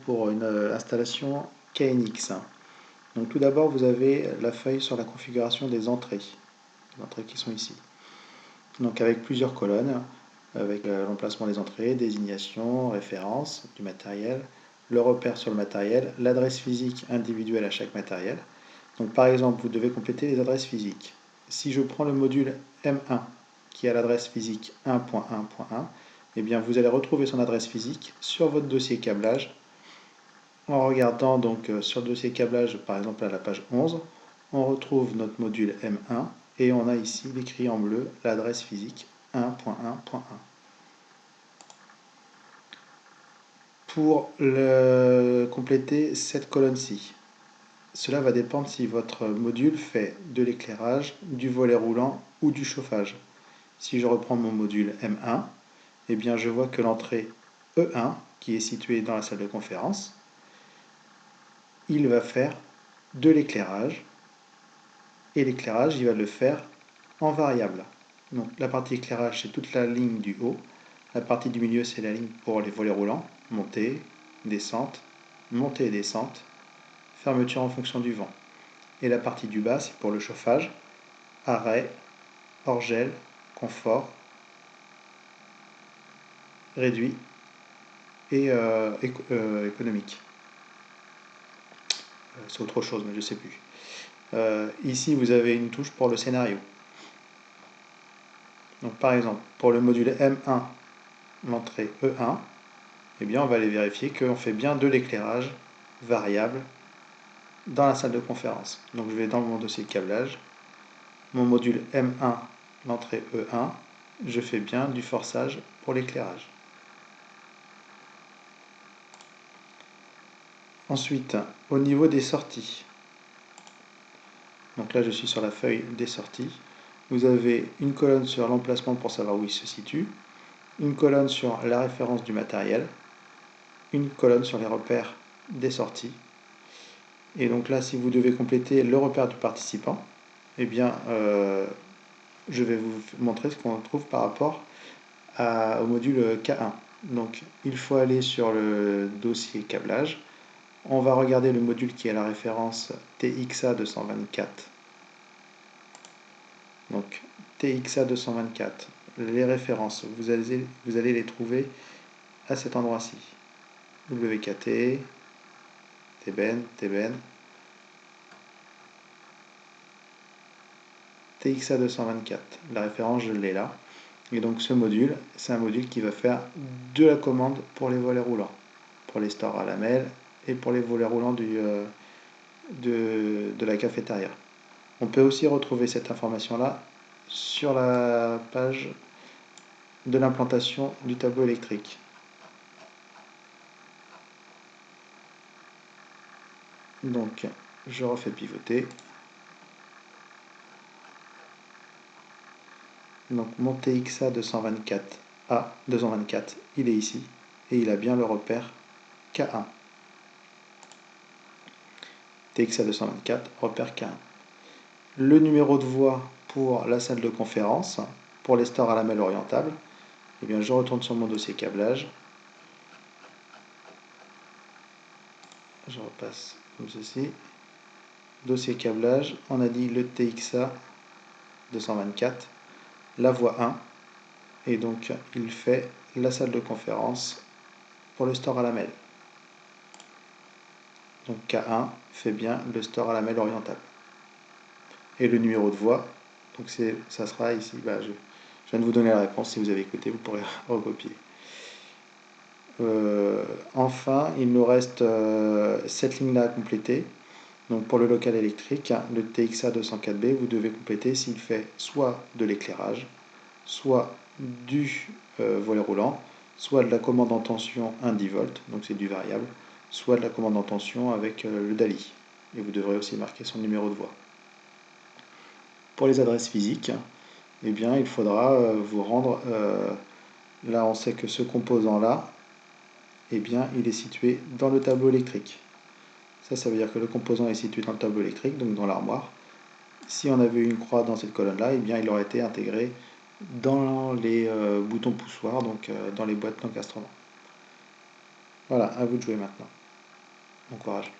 Pour une installation KNX. Donc tout d'abord, vous avez la feuille sur la configuration des entrées, les entrées qui sont ici. Donc avec plusieurs colonnes, avec l'emplacement des entrées, désignation, référence du matériel, le repère sur le matériel, l'adresse physique individuelle à chaque matériel. Donc par exemple, vous devez compléter les adresses physiques. Si je prends le module M1 qui a l'adresse physique 1.1.1, eh bien vous allez retrouver son adresse physique sur votre dossier câblage. En regardant donc sur le dossier câblage, par exemple à la page 11, on retrouve notre module M1 et on a ici écrit en bleu l'adresse physique 1.1.1. Pour compléter cette colonne-ci, cela va dépendre si votre module fait de l'éclairage, du volet roulant ou du chauffage. Si je reprends mon module M1, eh bien je vois que l'entrée E1, qui est située dans la salle de conférence, il va faire de l'éclairage, et l'éclairage, il va le faire en variable. Donc la partie éclairage, c'est toute la ligne du haut. La partie du milieu, c'est la ligne pour les volets roulants, montée, descente, montée et descente, fermeture en fonction du vent. Et la partie du bas, c'est pour le chauffage, arrêt, hors-gel, confort, réduit et économique. C'est autre chose, mais je ne sais plus. Ici, vous avez une touche pour le scénario. Donc par exemple, pour le module M1, l'entrée E1, eh bien on va aller vérifier qu'on fait bien de l'éclairage variable dans la salle de conférence. Donc je vais dans mon dossier câblage, mon module M1, l'entrée E1, je fais bien du forçage pour l'éclairage. Ensuite, au niveau des sorties, donc là je suis sur la feuille des sorties, vous avez une colonne sur l'emplacement pour savoir où il se situe, une colonne sur la référence du matériel, une colonne sur les repères des sorties. Et donc là, si vous devez compléter le repère du participant, eh bien, je vais vous montrer ce qu'on trouve par rapport au module K1. Donc, il faut aller sur le dossier câblage. On va regarder le module qui a la référence TXA 224. Donc, TXA 224, les références, vous allez les trouver à cet endroit-ci. WKT, TBN, TBN, TXA 224. La référence, je l'ai là. Et donc ce module, c'est un module qui va faire de la commande pour les volets roulants, pour les stores à lamelles et pour les volets roulants de la cafétéria. On peut aussi retrouver cette information-là sur la page de l'implantation du tableau électrique. Donc je refais pivoter. Donc mon TXA 224A, 224, il est ici et il a bien le repère K1. TXA 224, repère K1. Le numéro de voie pour la salle de conférence, pour les stores à lamelles orientables, eh bien je retourne sur mon dossier câblage. Je repasse comme ceci. Dossier câblage, on a dit le TXA 224, la voie 1, et donc il fait la salle de conférence pour le store à lamelles. Donc K1 fait bien le store à lamelles orientable. Et le numéro de voie, donc ça sera ici, je viens de vous donner la réponse, si vous avez écouté, vous pourrez recopier. Enfin, il nous reste cette ligne-là à compléter. Donc pour le local électrique, le TXA 204B, vous devez compléter s'il fait soit de l'éclairage, soit du volet roulant, soit de la commande en tension 1 10 volts, donc c'est du variable, soit de la commande en tension avec le DALI. Et vous devrez aussi marquer son numéro de voie. Pour les adresses physiques, eh bien, il faudra vous rendre, là on sait que ce composant-là, eh bien, il est situé dans le tableau électrique. Ça veut dire que le composant est situé dans le tableau électrique, donc dans l'armoire. Si on avait une croix dans cette colonne-là, eh bien, il aurait été intégré dans les boutons poussoirs, donc dans les boîtes d'encastrement. Voilà, à vous de jouer maintenant. Bon courage.